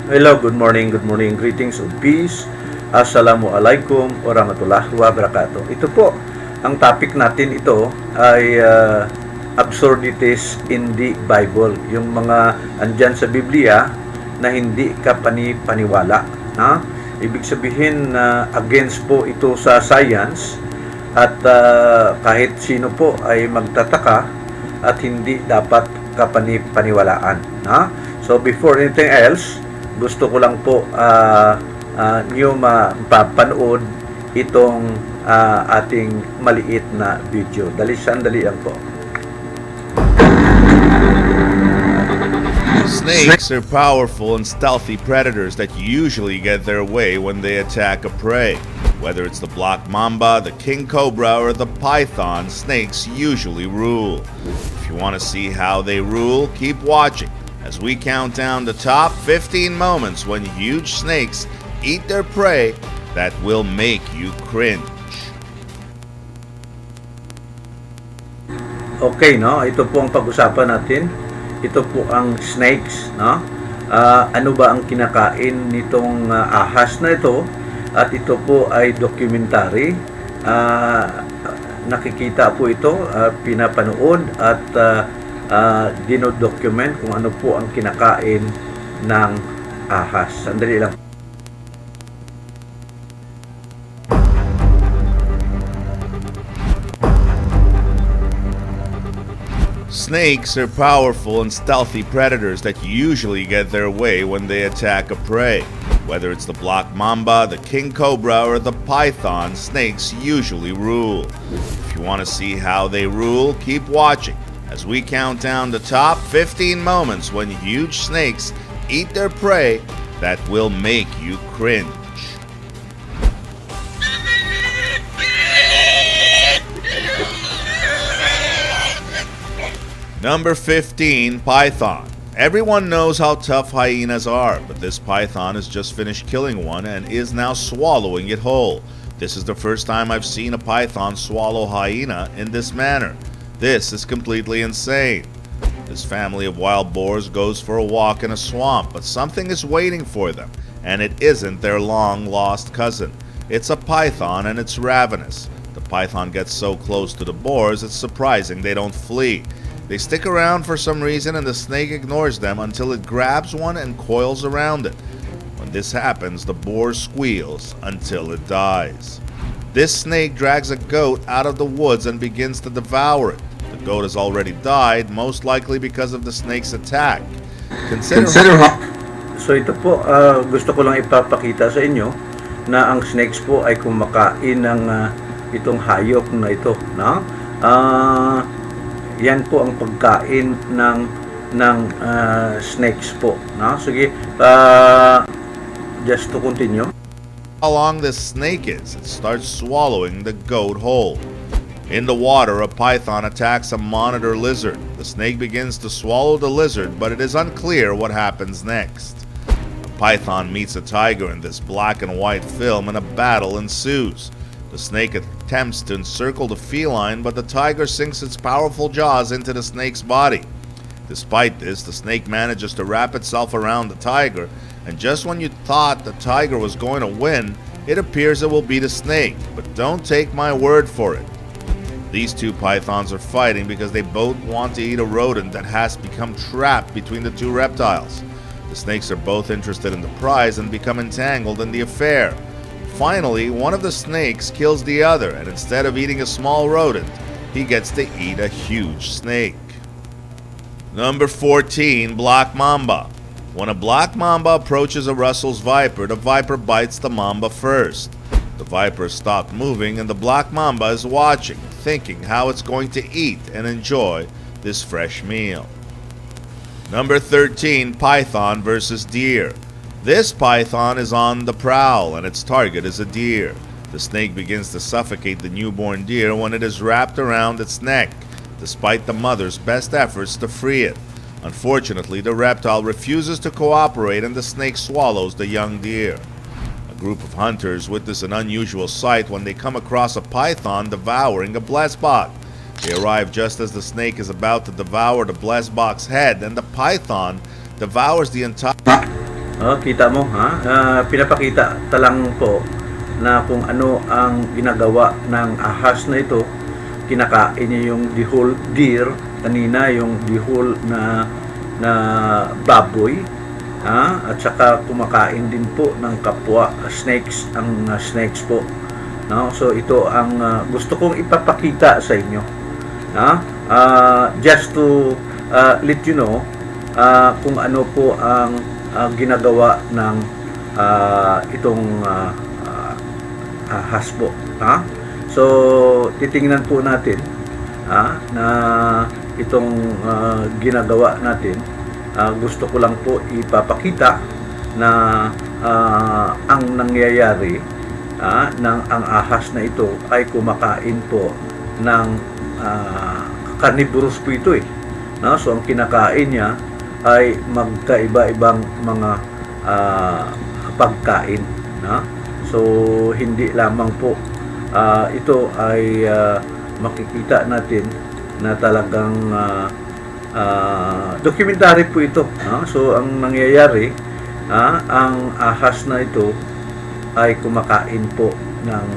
Hello, good morning, greetings of peace. Assalamualaikum warahmatullahi wabarakatuh. Ito po, ang topic natin ito ay absurdities in the Bible. Yung mga andyan sa Biblia na hindi ka panipaniwala. Na? Ibig sabihin na against po ito sa science at kahit sino po ay magtataka at hindi dapat kapanipaniwalaan. Na? So before anything else, gusto ko lang po niyo mapapanood itong ating maliit na video. Sandali lang po. Snakes are powerful and stealthy predators that usually get their way when they attack a prey. Whether it's the black mamba, the king cobra, or the python, snakes usually rule. If you want to see how they rule, keep watching as we count down the top 15 moments when huge snakes eat their prey that will make you cringe. Okay, no? Ito po ang pag-usapan natin. Ito po ang snakes, no? Ano ba ang kinakain nitong ahas na ito? At ito po ay documentary. Nakikita po ito, pinapanood at dinodocument kung ano po ang kinakain ng ahas. Sandali lang. Snakes are powerful and stealthy predators that usually get their way when they attack a prey. Whether it's the black mamba, the king cobra, or the python, snakes usually rule. If you want to see how they rule, keep watching as we count down the top 15 moments when huge snakes eat their prey that will make you cringe. Number 15, Python. Everyone knows how tough hyenas are, but this python has just finished killing one and is now swallowing it whole. This is the first time I've seen a python swallow hyena in this manner. This is completely insane. This family of wild boars goes for a walk in a swamp, but something is waiting for them, and it isn't their long-lost cousin. It's a python, and it's ravenous. The python gets so close to the boars, it's surprising they don't flee. They stick around for some reason, and the snake ignores them until it grabs one and coils around it. When this happens, the boar squeals until it dies. This snake drags a goat out of the woods and begins to devour it. The goat has already died, most likely because of the snake's attack. Consider So ito po, gusto ko lang ipapakita sa inyo na ang snakes po ay kumakain ng itong hayop na ito, no? Yan po ang pagkain ng snakes po, no? Sige, just to continue. how long this snake is. It starts swallowing the goat whole. In the water, a python attacks a monitor lizard. The snake begins to swallow the lizard, but it is unclear what happens next. A python meets a tiger in this black and white film, and a battle ensues. The snake attempts to encircle the feline, but the tiger sinks its powerful jaws into the snake's body. Despite this, the snake manages to wrap itself around the tiger, and just when you thought the tiger was going to win, it appears it will be the snake. But don't take my word for it. These two pythons are fighting because they both want to eat a rodent that has become trapped between the two reptiles. The snakes are both interested in the prize and become entangled in the affair. Finally, one of the snakes kills the other, and instead of eating a small rodent, he gets to eat a huge snake. Number 14, Black Mamba. When a black mamba approaches a Russell's viper, the viper bites the mamba first. The viper stopped moving, and the black mamba is watching, thinking how it's going to eat and enjoy this fresh meal. Number 13, Python versus Deer. This python is on the prowl, and its target is a deer. The snake begins to suffocate the newborn deer when it is wrapped around its neck, despite the mother's best efforts to free it. Unfortunately, the reptile refuses to cooperate, and the snake swallows the young deer. A group of hunters witness an unusual sight when they come across a python devouring a blessbok. They arrive just as the snake is about to devour the blessbok's head, and the python devours the entire... Oh, kita mo ha? Pinapakita talang po na kung ano ang ginagawa ng ahas na ito. Kinakain niya yung the whole deer, kanina yung the whole na baboy, at saka kumakain din po ng kapwa snakes, ang snakes po. No? So ito ang gusto kong ipapakita sa inyo. Just to let you know kung ano po ang ginagawa ng itong ahas po. So titingnan po natin na itong ginagawa natin. Gusto ko lang po ipapakita na ang nangyayari ng ang ahas na ito ay kumakain po ng carnivorous po ito no? So ang kinakain niya ay magkaiba-ibang mga pagkain, no? So hindi lamang po ito ay makikita natin na talagang documentary po ito, no? So ang nangyayari ang ahas na ito ay kumakain po ng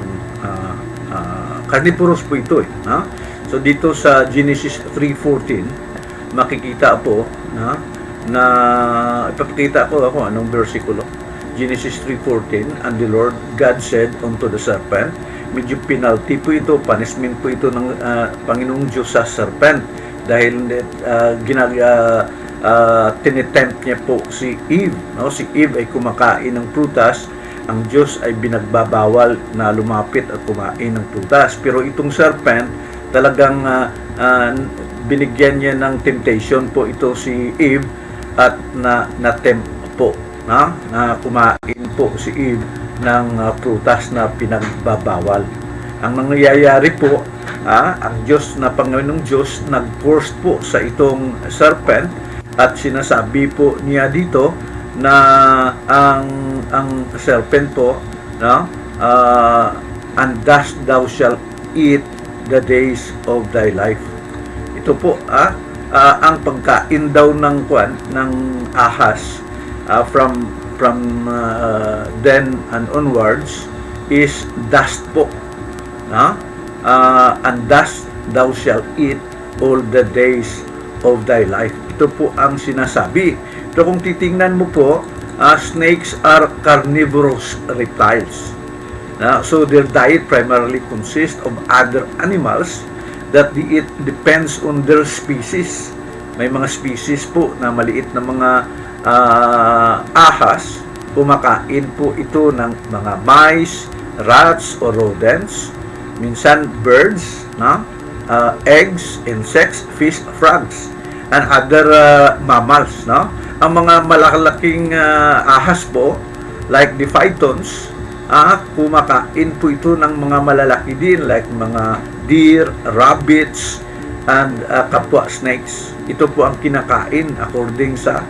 carnivorous po ito no? So dito sa Genesis 3:14 makikita po na ipapakita ko ako anong versikulo. Genesis 3:14, and the Lord God said unto the serpent, medyo penalty po ito, punishment po ito ng Panginoong Diyos sa serpent dahil tinitempt niya po si Eve, no? Si Eve ay kumakain ng prutas, ang Diyos ay binagbabawal na lumapit at kumain ng prutas. Pero itong serpent, talagang binigyan niya ng temptation po ito si Eve at na-tempt po na kumain po si Eve ng prutas na pinagbabawal. Ang nangyayari po, ang Diyos na Panginoong Diyos nag-force po sa itong serpent at sinasabi po niya dito na ang serpent po, no? And thus thou shalt eat the days of thy life. Ito po ang pagkain daw ng ahas from then and onwards is dust po, no? And thus thou shalt eat all the days of thy life. Ito po ang sinasabi. So kung titingnan mo po, snakes are carnivorous reptiles. So their diet primarily consists of other animals that they eat depends on their species. May mga species po na maliit na mga ahas, kumakain po ito ng mga mice, rats, or rodents. Minsan birds, eggs, insects, fish, frogs, and other mammals, no? Ang mga malalaking ahas po, like the pythons, kumakain po ito ng mga malalaki din, like mga deer, rabbits, and kapwa snakes. Ito po ang kinakain according sa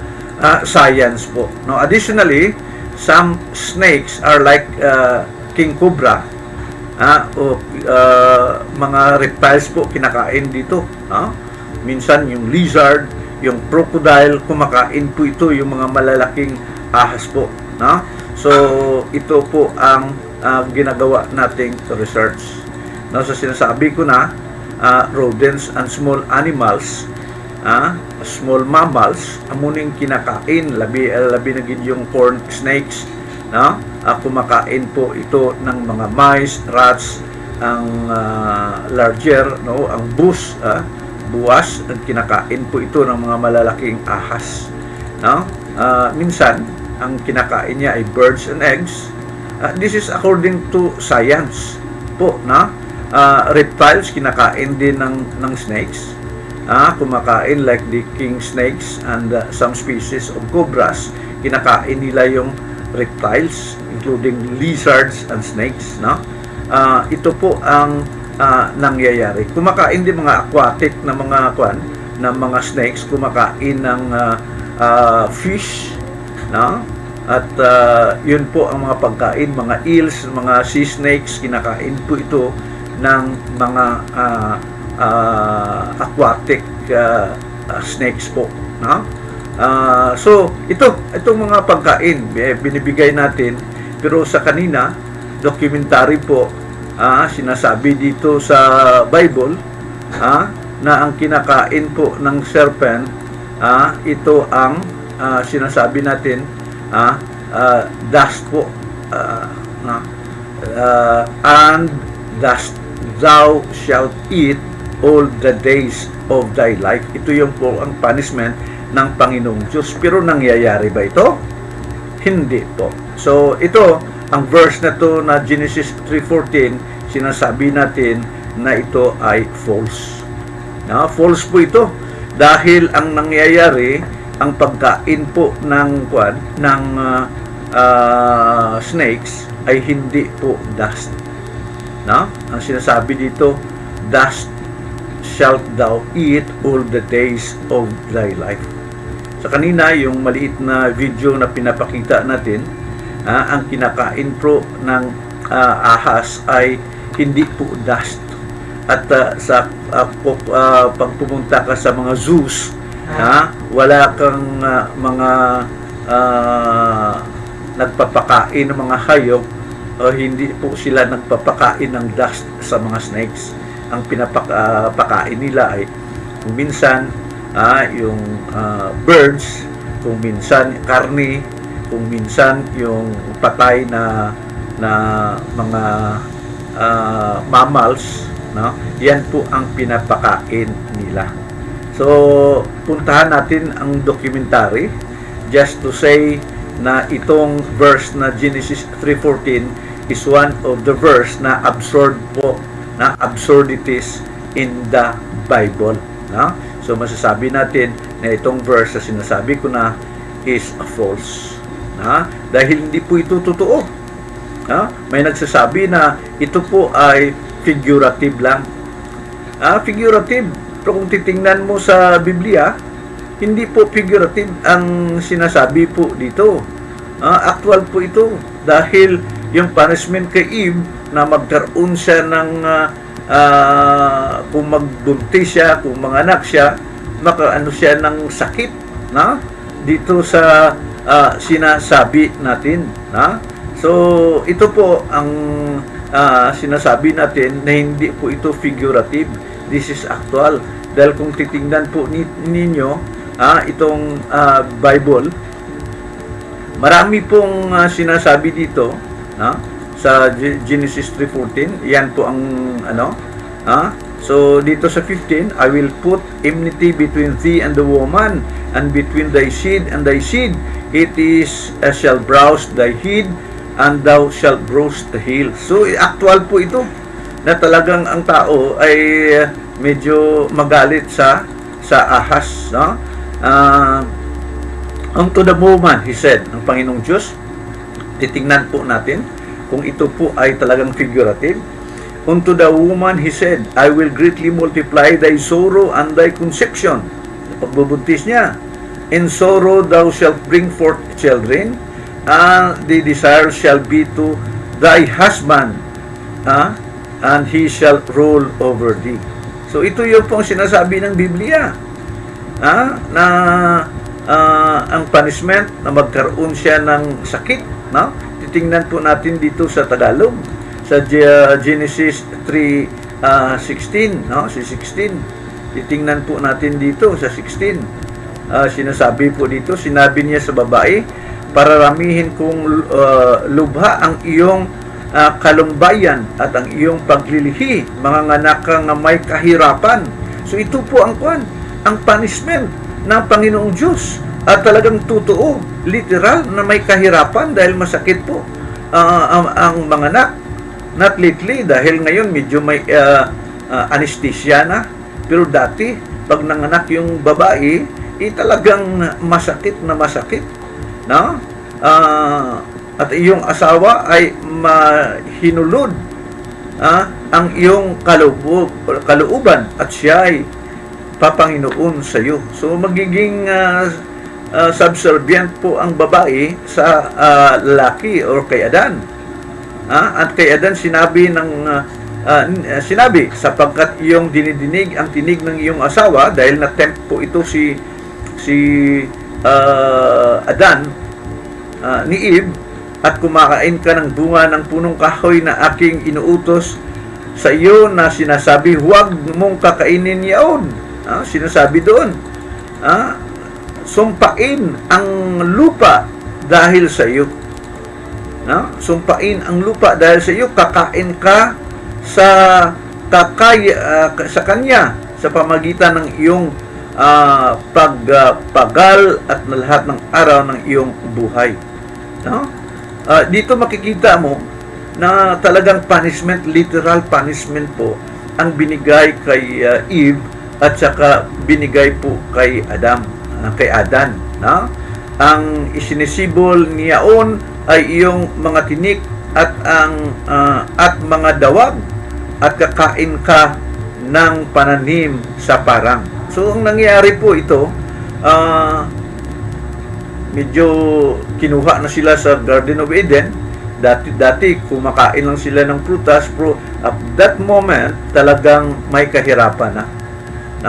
science po. No, additionally, some snakes are like king cobra, mga reptiles po kinakain dito. Minsan yung lizard, yung crocodile, kumakain po ito yung mga malalaking ahas po. So ito po ang ginagawa nating research. So sinasabi ko na rodents and small animals, small mammals, amuning kinakain, labi na gid yung corn snakes, kumakain po ito ng mga mice, rats, ang larger, no, ang buwas, at kinakain po ito ng mga malalaking ahas. Minsan ang kinakain niya ay birds and eggs. This is according to science po, reptiles kinakain din ng snakes, kumakain like the king snakes and some species of cobras, kinakain nila yung reptiles including lizards and snakes, ito po ang nangyayari. Kumakain din mga aquatic na mga snakes, kumakain ng fish, at yun po ang mga pagkain, mga eels, mga sea snakes, kinakain po ito ng mga aquatic snakes po. So Itong mga pagkain, binibigay natin, pero sa kanina, documentary po, sinasabi dito sa Bible, na ang kinakain po ng serpent, ito ang sinasabi natin, dust po, and dust thou shalt eat all the days of thy life. Ito yung po ang punishment ng Panginoong Diyos. Pero nangyayari ba ito? Hindi po. So ito, ang verse na to na Genesis 3:14, sinasabi natin na ito ay false. False po ito dahil ang nangyayari, ang pagkain po ng snakes ay hindi po dust. Ang sinasabi dito, dust shalt thou eat all the days of thy life. Sa kanina, yung maliit na video na pinapakita natin, ang kinakain po ng ahas ay hindi po dust. At sa pag pumunta ka sa mga zoos, wala kang mga nagpapakain ng mga hayop, hindi po sila nagpapakain ng dust sa mga snakes. Ang pinapakain nila ay kung minsan yung birds, kung minsan karne, kung minsan yung patay na mga mammals, yan po ang pinapakain nila. So puntahan natin ang documentary just to say na itong verse na Genesis 3:14 is one of the verse na absurd po, na absurdities in the Bible. So masasabi natin na itong verse na sinasabi ko na is false. Dahil hindi po ito totoo. May nagsasabi na ito po ay figurative lang. Figurative. Pero kung titingnan mo sa Biblia, hindi po figurative ang sinasabi po dito. Actual po ito. Dahil yung punishment kay Eve na magkaroon siya ng kung magbuntis siya, kung manganak siya, makaano siya ng sakit dito sa sinasabi natin. So ito po ang sinasabi natin na hindi po ito figurative. This is actual. Dahil kung titingnan po ninyo itong Bible, marami pong sinasabi dito sa Genesis 3:14. Yan po ang so dito sa 15, I will put enmity between thee and the woman, and between thy seed and thy seed. It is shall browse thy head, and thou shalt bruise the heel. So actual po ito na talagang ang tao ay medyo magalit sa ahas. Unto the woman, he said, ng Panginoong Diyos. Titingnan po natin kung ito po ay talagang figurative. Unto the woman, he said, I will greatly multiply thy sorrow and thy conception. Pagbubuntis niya. In sorrow thou shalt bring forth children, and the desire shall be to thy husband, and he shall rule over thee. So ito yung pong sinasabi ng Biblia, na ang punishment na magkaroon siya ng sakit. Titingnan po natin dito sa Tagalog, sa Genesis 3:16, si 16. Titingnan po natin dito sa 16. Sinasabi po dito, sinabi niya sa babae, pararamihin kong lubha ang iyong kalumbayan at ang iyong paglilihi, mga nganak kang may kahirapan. So ito po ang punishment ng Panginoong Diyos. At talagang totoo, literal na may kahirapan dahil masakit po ang mga anak. Not lately, dahil ngayon medyo may anesthesia na. Pero dati, pag nanganak yung babae, talagang masakit na masakit. At iyong asawa ay hinulod ang iyong kalooban at siya ay papanginoon sa iyo. So magiging subservient po ang babae sa lalaki or kay Adan. At kay Adan sinabi sapagkat iyong dinidinig ang tinig ng iyong asawa, dahil na-tempt po ito si Adan, ni Eve, at kumakain ka ng bunga ng punong kahoy na aking inuutos sa iyo na sinasabi, huwag mong kakainin yaon. Sinasabi doon, sumpain ang lupa dahil sa iyo. Sumpain ang lupa dahil sa iyo, kakain ka sa sa kanya sa pamagitan ng iyong pagpagal at na lahat ng araw ng iyong buhay. Dito makikita mo na talagang punishment, literal punishment po ang binigay kay Eve at saka binigay po kay Adam, kay Adan. Ang isinisibol niyaon ay iyong mga tinik at mga dawag, at kakain ka ng pananim sa parang. So, ang nangyari po ito, medyo kinuha na sila sa Garden of Eden. Dati kumakain lang sila ng prutas, pero at that moment, talagang may kahirapan na.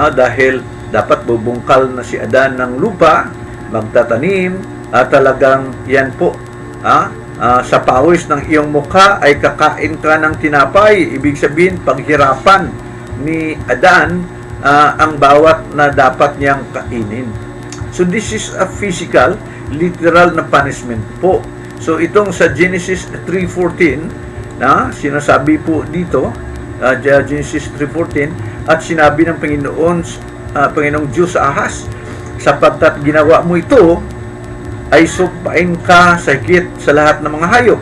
Dahil dapat bubungkal na si Adan ng lupa, magtatanim, at talagang yan po, sa pawis ng iyong mukha ay kakain ka ng tinapay. Ibig sabihin, paghirapan ni Adan ang bawat na dapat niyang kainin. So this is a physical, literal na punishment po. So itong sa Genesis 3:14 na sinasabi po dito, Genesis 3:14, at sinabi ng Panginoong Diyos sa Ahas, sapagkat ginawa mo ito, ay sumpain ka sa higit sa lahat ng mga hayop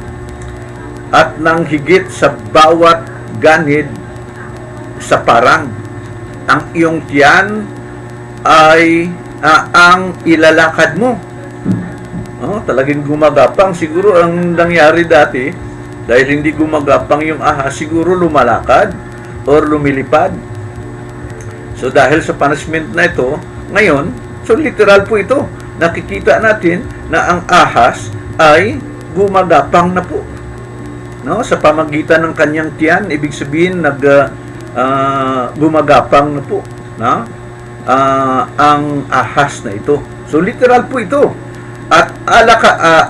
at ng higit sa bawat ganid sa parang. Ang iyong tiyan ay ang ilalakad mo. Talagang gumagapang. Siguro ang nangyari dati, dahil hindi gumagapang yung ahas, siguro lumalakad or lumilipad. So dahil sa punishment na ito, ngayon, so literal po ito. Nakikita natin na ang ahas ay gumagapang na po. Sa pamagitan ng kanyang tiyan, ibig sabihin gumagapang na po. Ang ahas na ito. So literal po ito. At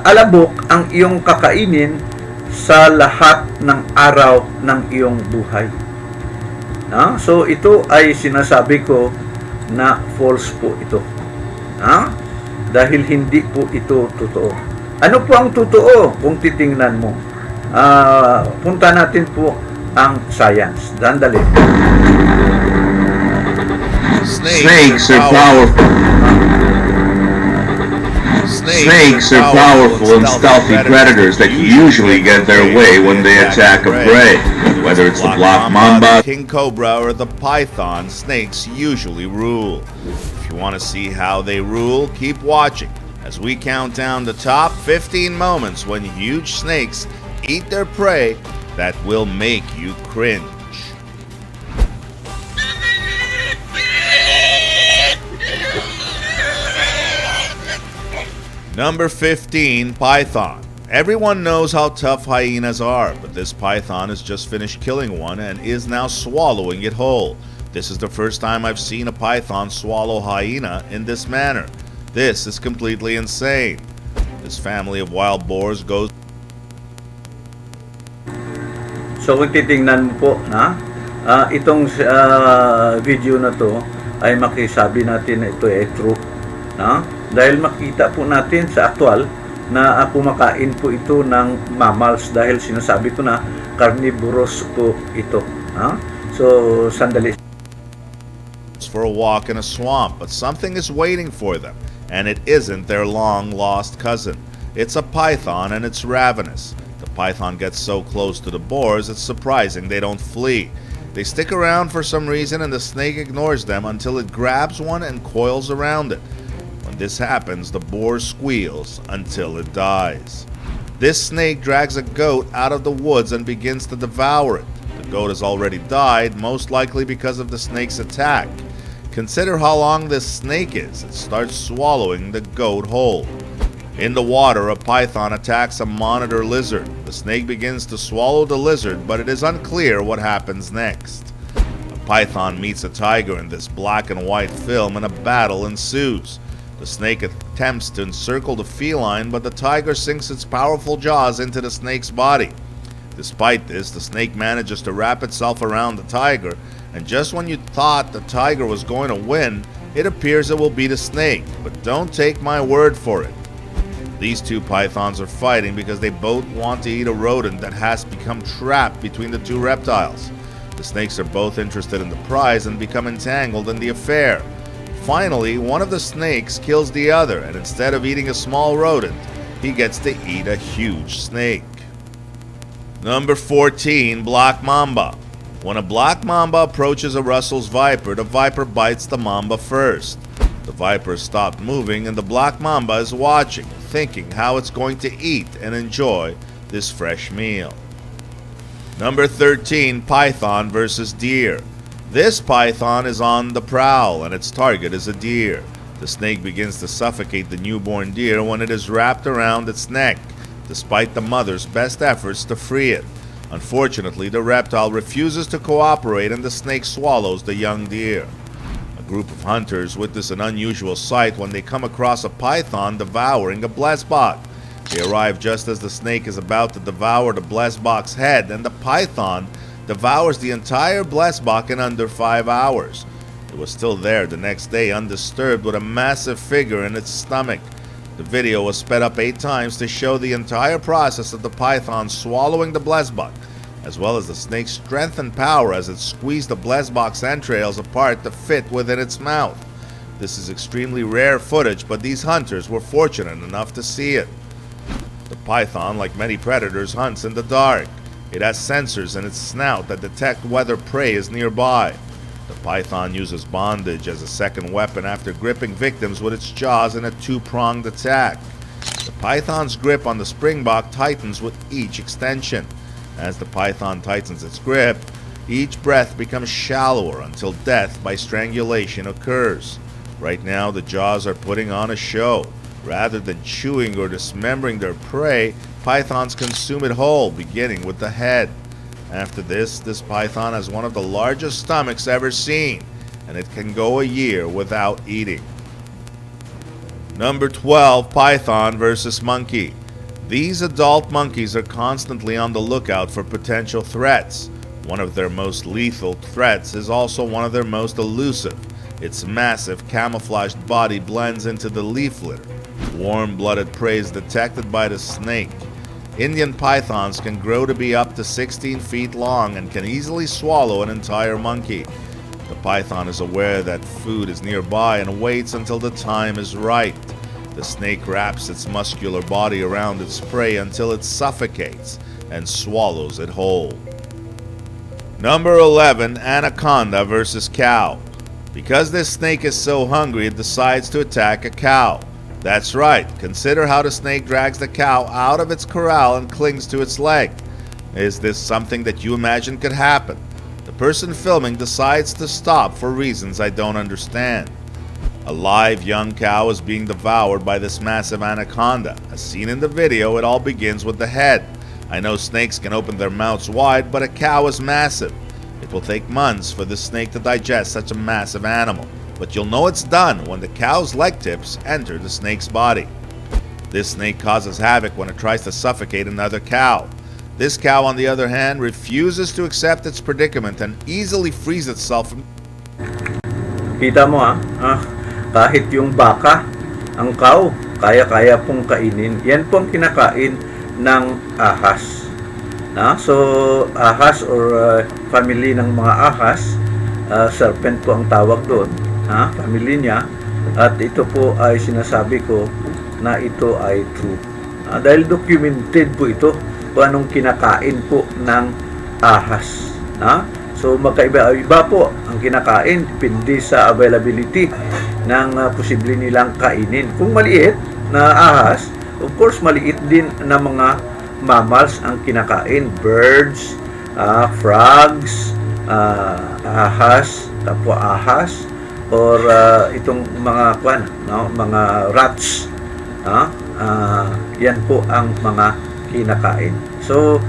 alabok ang iyong kakainin sa lahat ng araw ng iyong buhay. So ito ay sinasabi ko na false po ito. Dahil hindi po ito totoo. Ano po ang totoo kung titingnan mo? Punta natin po ang science. Dandali. Snakes are powerful. Snakes are powerful and stealthy predators that usually get their way when they attack a prey. Whether it's the black mamba, king cobra, or the python, snakes usually rule. If you want to see how they rule, keep watching as we count down the top 15 moments when huge snakes eat their prey that will make you cringe. Number 15, Python. Everyone knows how tough hyenas are, but this python has just finished killing one and is now swallowing it whole. This is the first time I've seen a python swallow hyena in this manner. This is completely insane. This family of wild boars goes... So kung titingnan mo po, itong video na to ay makisabi natin na ito ay true. Dahil makita po natin sa aktual na kumakain po ito ng mammals dahil sinasabi ko na carnivorous po ito. So, sandali. For a walk in a swamp, but something is waiting for them, and it isn't their long-lost cousin. It's a python, and it's ravenous. The python gets so close to the boars, it's surprising they don't flee. They stick around for some reason, and the snake ignores them until it grabs one and coils around it. When this happens, the boar squeals until it dies. This snake drags a goat out of the woods and begins to devour it. The goat has already died, most likely because of the snake's attack. Consider how long this snake is. It starts swallowing the goat whole. In the water, a python attacks a monitor lizard. The snake begins to swallow the lizard, but it is unclear what happens next. A python meets a tiger in this black and white film, and a battle ensues. The snake attempts to encircle the feline, but the tiger sinks its powerful jaws into the snake's body. Despite this, the snake manages to wrap itself around the tiger, and just when you thought the tiger was going to win, it appears it will be the snake, but don't take my word for it. These two pythons are fighting because they both want to eat a rodent that has become trapped between the two reptiles. The snakes are both interested in the prize and become entangled in the affair. Finally, one of the snakes kills the other, and instead of eating a small rodent, he gets to eat a huge snake. Number 14, Black Mamba. When a black mamba approaches a Russell's viper, the viper bites the mamba first. The viper stopped moving, and the black mamba is watching, thinking how it's going to eat and enjoy this fresh meal. Number 13, Python versus Deer. This python is on the prowl, and its target is a deer. The snake begins to suffocate the newborn deer when it is wrapped around its neck, despite the mother's best efforts to free it. Unfortunately, the reptile refuses to cooperate, and the snake swallows the young deer. A group of hunters witness an unusual sight when they come across a python devouring a blesbok. They arrive just as the snake is about to devour the blesbok's head, and the python devours the entire blesbok in under 5 hours. It was still there the next day, undisturbed, with a massive figure in its stomach. The video was sped up 8 times to show the entire process of the python swallowing the blesbok, as well as the snake's strength and power as it squeezed the blesbok's entrails apart to fit within its mouth. This is extremely rare footage, but these hunters were fortunate enough to see it. The python, like many predators, hunts in the dark. It has sensors in its snout that detect whether prey is nearby. The python uses bondage as a second weapon after gripping victims with its jaws in a 2-pronged attack. The python's grip on the springbok tightens with each extension. As the python tightens its grip, each breath becomes shallower until death by strangulation occurs. Right now, the jaws are putting on a show. Rather than chewing or dismembering their prey, pythons consume it whole, beginning with the head. After this python has one of the largest stomachs ever seen, and it can go a year without eating. Number 12, Python versus Monkey. These adult monkeys are constantly on the lookout for potential threats. One of their most lethal threats is also one of their most elusive. Its massive camouflaged body blends into the leaf litter. Warm-blooded prey is detected by the snake. Indian pythons can grow to be up to 16 feet long and can easily swallow an entire monkey. The python is aware that food is nearby and waits until the time is right. The snake wraps its muscular body around its prey until it suffocates and swallows it whole. Number 11, Anaconda versus Cow. Because this snake is so hungry, it decides to attack a cow. That's right, consider how the snake drags the cow out of its corral and clings to its leg. Is this something that you imagine could happen? The person filming decides to stop for reasons I don't understand. A live young cow is being devoured by this massive anaconda. As seen in the video, it all begins with the head. I know snakes can open their mouths wide, but a cow is massive. It will take months for the snake to digest such a massive animal, but you'll know it's done when the cow's leg tips enter the snake's body. This snake causes havoc when it tries to suffocate another cow. This cow, on the other hand, refuses to accept its predicament and easily frees itself from... Kita mo kahit yung baka, ang cow, kaya-kaya pong kainin. Yan pong kinakain ng ahas. So, ahas or family ng mga ahas, serpent po ang tawag doon, family niya. At ito po ay sinasabi ko na ito ay true. Dahil documented po ito kung anong kinakain po ng ahas. So, magkaiba-iba po ang kinakain, depende sa availability ng posible nilang kainin. Kung maliit na ahas, of course, maliit din na mga mammals ang kinakain. Birds, frogs, ahas, tapos ahas, or itong mga mga rats. Yan po ang mga kinakain. So,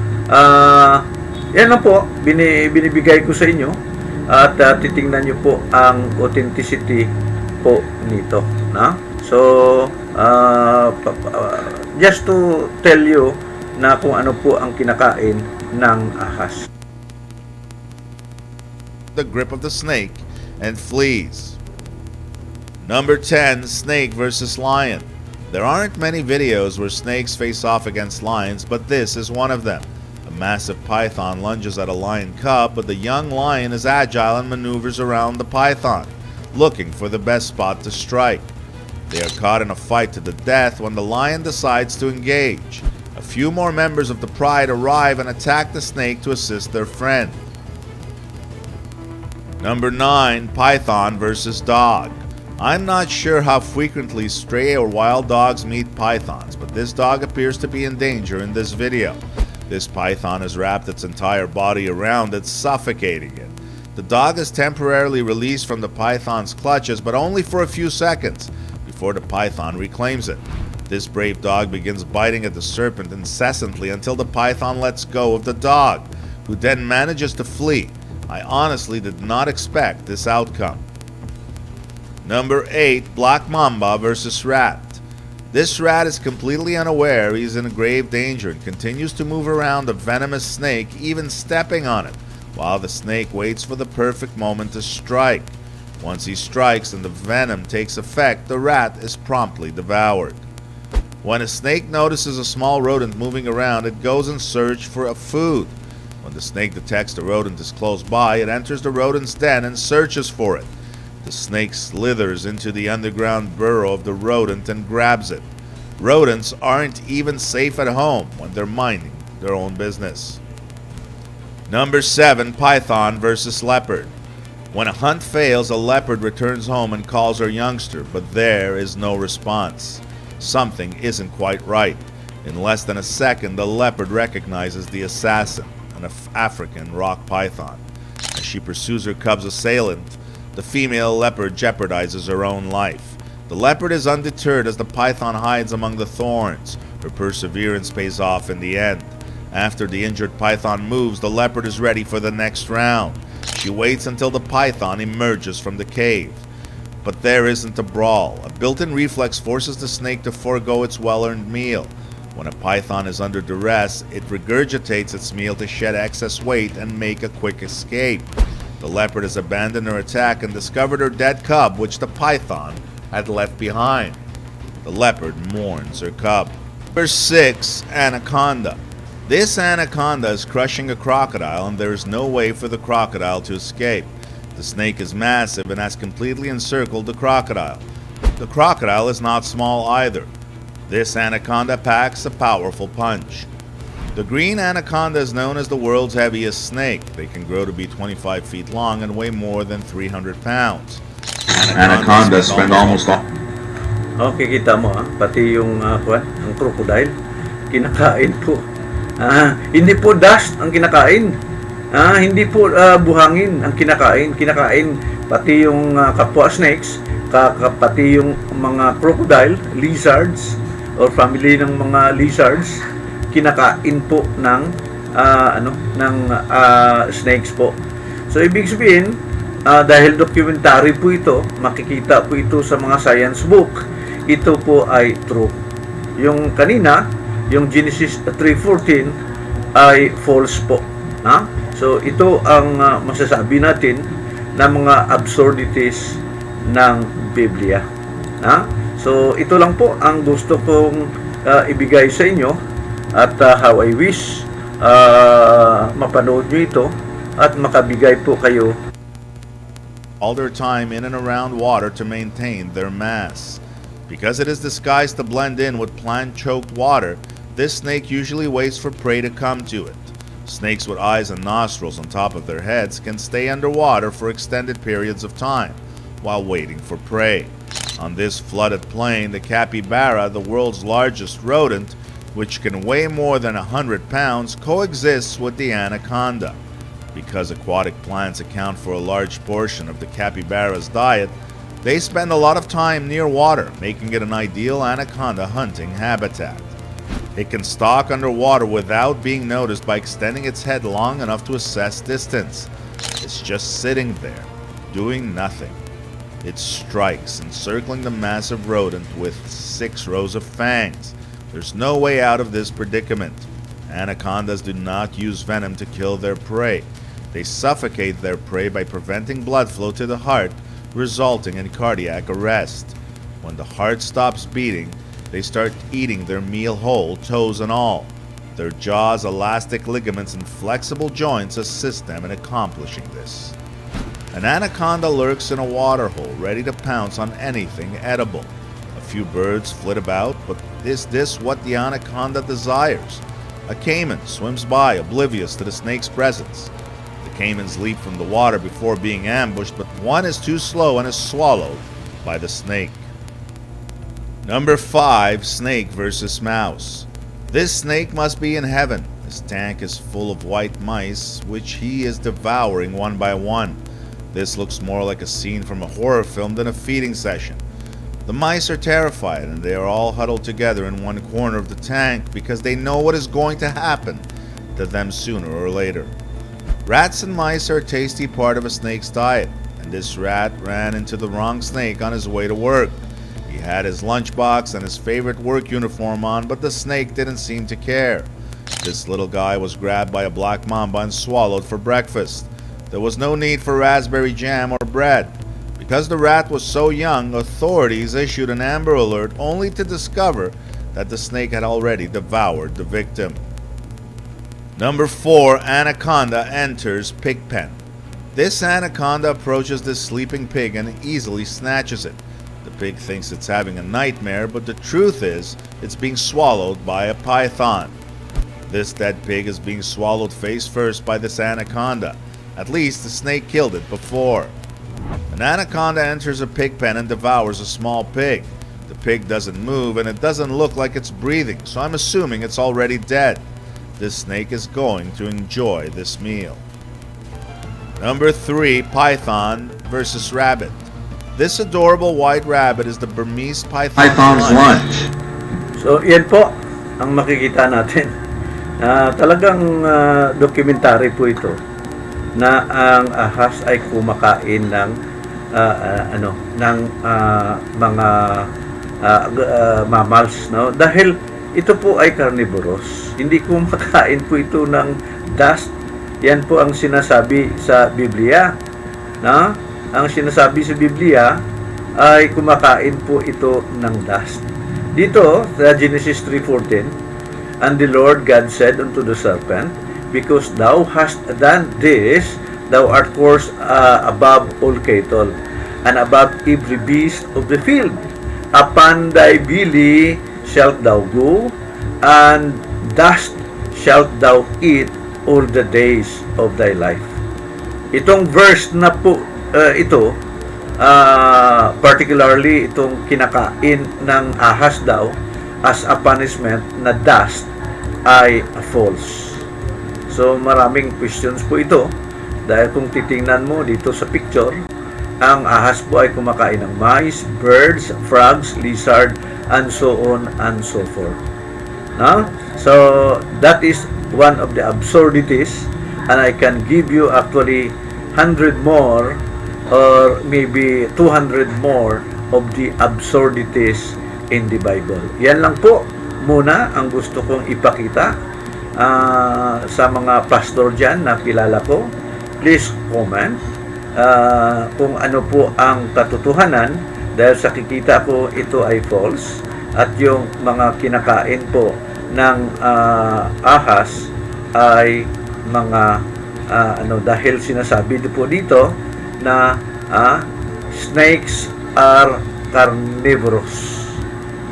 yan lang po, binibigay ko sa inyo at titingnan nyo po ang authenticity po nito. So, just to tell you na kung ano po ang kinakain ng ahas. The grip of the snake and flees. Number 10, snake versus lion. There aren't many videos where snakes face off against lions, but this is one of them. A massive python lunges at a lion cub, but the young lion is agile and maneuvers around the python, looking for the best spot to strike. They are caught in a fight to the death when the lion decides to engage. A few more members of the pride arrive and attack the snake to assist their friend. Number 9, python versus dog. I'm not sure how frequently stray or wild dogs meet pythons, but this dog appears to be in danger in this video. This python has wrapped its entire body around it, suffocating it. The dog is temporarily released from the python's clutches, but only for a few seconds, before the python reclaims it. This brave dog begins biting at the serpent incessantly until the python lets go of the dog, who then manages to flee. I honestly did not expect this outcome. Number 8, black mamba versus rat. This rat is completely unaware he is in grave danger and continues to move around the venomous snake, even stepping on it, while the snake waits for the perfect moment to strike. Once he strikes and the venom takes effect, the rat is promptly devoured. When a snake notices a small rodent moving around, it goes in search for food. When the snake detects the rodent is close by, it enters the rodent's den and searches for it. The snake slithers into the underground burrow of the rodent and grabs it. Rodents aren't even safe at home when they're minding their own business. Number 7, python versus leopard. When a hunt fails, a leopard returns home and calls her youngster, but there is no response. Something isn't quite right. In less than a second, the leopard recognizes the assassin, an African rock python. As she pursues her cub's assailant, the female leopard jeopardizes her own life. The leopard is undeterred as the python hides among the thorns. Her perseverance pays off in the end. After the injured python moves, the leopard is ready for the next round. She waits until the python emerges from the cave. But there isn't a brawl. A built-in reflex forces the snake to forego its well-earned meal. When a python is under duress, it regurgitates its meal to shed excess weight and make a quick escape. The leopard has abandoned her attack and discovered her dead cub, which the python had left behind. The leopard mourns her cub. Number 6, anaconda. This anaconda is crushing a crocodile, and there is no way for the crocodile to escape. The snake is massive and has completely encircled the crocodile. The crocodile is not small either. This anaconda packs a powerful punch. The green anaconda is known as the world's heaviest snake. They can grow to be 25 feet long and weigh more than 300 pounds. Anacondas spend almost all... Okay, kita mo pati yung ang crocodile, kinakain po. Hindi po dust ang kinakain. Hindi po buhangin ang kinakain. Kinakain pati yung kapwa snakes, pati yung mga crocodile, lizards, or family ng mga lizards, kinakain po ng snakes po. So ibig sabihin, dahil documentary po ito, makikita po ito sa mga science book, ito po ay true. Yung kanina, yung Genesis 3:14 ay false po. So ito ang masasabi natin na mga absurdities ng Biblia. So ito lang po ang gusto kong ibigay sa inyo, at how I wish mapanood nyo ito at makabigay po kayo all their time in and around water to maintain their mass. Because it is disguised to blend in with plant-choked water, this snake usually waits for prey to come to it. Snakes with eyes and nostrils on top of their heads can stay underwater for extended periods of time while waiting for prey. On this flooded plain, the capybara, the world's largest rodent, which can weigh more than 100 pounds, coexists with the anaconda. Because aquatic plants account for a large portion of the capybara's diet, they spend a lot of time near water, making it an ideal anaconda hunting habitat. It can stalk underwater without being noticed by extending its head long enough to assess distance. It's just sitting there, doing nothing. It strikes, encircling the massive rodent with 6 rows of fangs. There's no way out of this predicament. Anacondas do not use venom to kill their prey. They suffocate their prey by preventing blood flow to the heart, resulting in cardiac arrest. When the heart stops beating, they start eating their meal whole, toes and all. Their jaws, elastic ligaments, and flexible joints assist them in accomplishing this. An anaconda lurks in a waterhole, ready to pounce on anything edible. A few birds flit about, but is this what the anaconda desires? A caiman swims by, oblivious to the snake's presence. The caimans leap from the water before being ambushed, but one is too slow and is swallowed by the snake. Number 5, snake versus mouse. This snake must be in heaven. His tank is full of white mice, which he is devouring one by one. This looks more like a scene from a horror film than a feeding session. The mice are terrified, and they are all huddled together in one corner of the tank because they know what is going to happen to them sooner or later. Rats and mice are a tasty part of a snake's diet, and this rat ran into the wrong snake on his way to work. He had his lunchbox and his favorite work uniform on, but the snake didn't seem to care. This little guy was grabbed by a black mamba and swallowed for breakfast. There was no need for raspberry jam or bread. Because the rat was so young, authorities issued an Amber Alert only to discover that the snake had already devoured the victim. Number 4, anaconda enters pig pen. This anaconda approaches this sleeping pig and easily snatches it. The pig thinks it's having a nightmare, but the truth is, it's being swallowed by a python. This dead pig is being swallowed face first by this anaconda. At least the snake killed it before. An anaconda enters a pig pen and devours a small pig. The pig doesn't move and it doesn't look like it's breathing, so I'm assuming it's already dead. This snake is going to enjoy this meal. Number 3, python versus rabbit. This adorable white rabbit is the Burmese Python's lunch. So, yan po ang makikita natin. Talagang documentary po ito na ang ahas ay kumakain ng mga mammals, no? Dahil ito po ay carnivorous. Hindi kumakain po ito ng dust. Yan po ang sinasabi sa Biblia, no? Ang sinasabi sa Biblia ay kumakain po ito ng dust. Dito sa Genesis 3:14, and the Lord God said unto the serpent, because thou hast done this, thou art cursed above all cattle, and above every beast of the field. Upon thy belly shalt thou go, and dust shalt thou eat all the days of thy life. Itong verse na po ito, particularly itong kinakain ng ahas daw as a punishment na dust ay false. So maraming questions po ito dahil kung titingnan mo dito sa picture, ang ahas po ay kumakain ng mice, birds, frogs, lizard, and so on and so forth. No? So that is one of the absurdities, and I can give you actually 100 more or maybe 200 more of the absurdities in the Bible. Yan lang po muna ang gusto kong ipakita sa mga pastor dyan na kilala ko. Please comment kung ano po ang katotohanan, dahil sa kikita ko ito ay false, at yung mga kinakain po ng ahas ay mga dahil sinasabi po dito na snakes are carnivorous.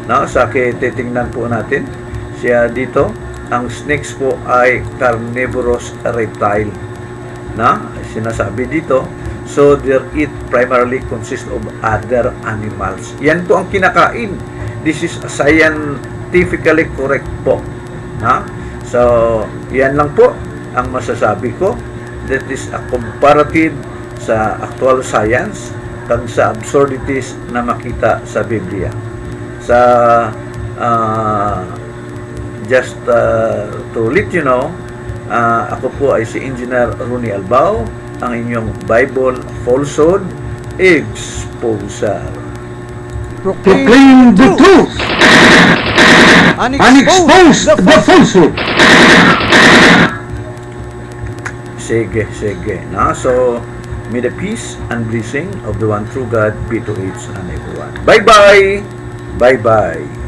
No, sa titingnan po natin siya dito, ang snakes po ay carnivorous reptile. Na sinasabi dito, so their eat primarily consist of other animals. Yan po ang kinakain. This is scientifically correct po. Na? So yan lang po ang masasabi ko. That is a comparative sa actual science kag sa absurdities na makita sa Biblia. Sa just to let you know, ako po ay si Engineer Ronnie Albao, ang inyong Bible falsehood exposer. Proclaim the truth and expose the falsehood. Sige. Na? So, may the peace and blessing of the one true God be to each and everyone. Bye-bye! Bye-bye!